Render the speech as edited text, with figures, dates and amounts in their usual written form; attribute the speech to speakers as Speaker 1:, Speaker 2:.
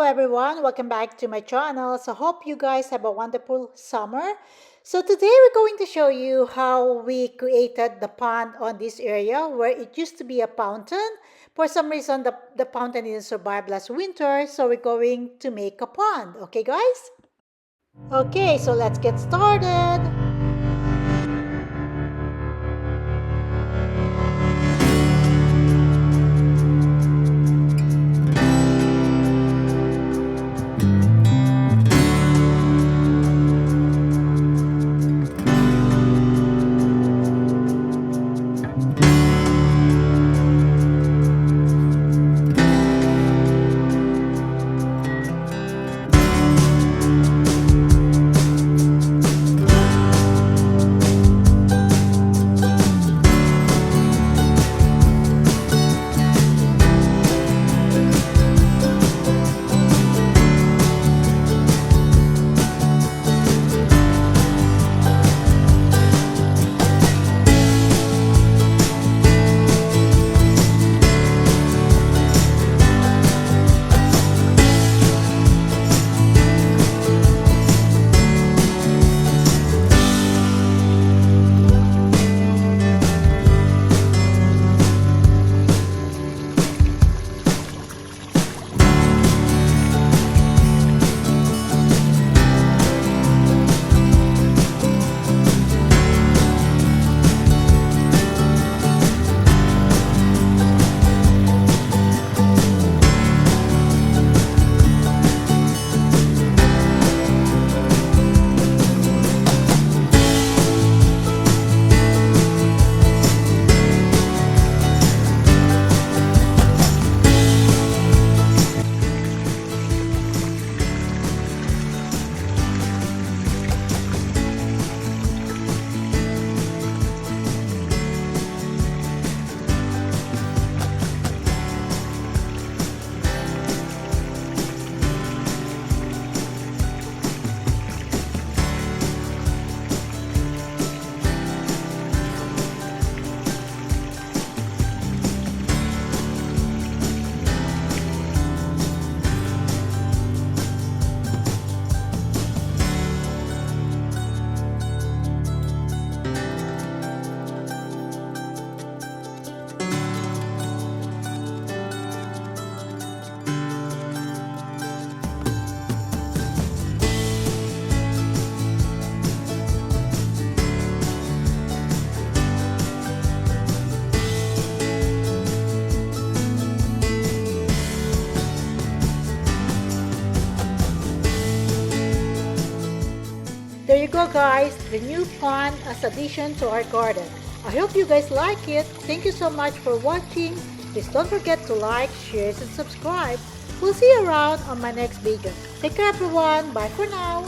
Speaker 1: everyone, welcome back to my channel. So hope you guys have a wonderful summer. So today we're going to show you how we created the pond on this area where it used to be a fountain. For some reason the fountain didn't survive last winter, so we're going to make a pond. Okay guys? Okay, so let's get started. There you go guys, the new pond as addition to our garden. I hope you guys like it. Thank you so much for watching. Please don't forget to like, share, and subscribe. We'll see you around on my next video. Take care everyone. Bye for now.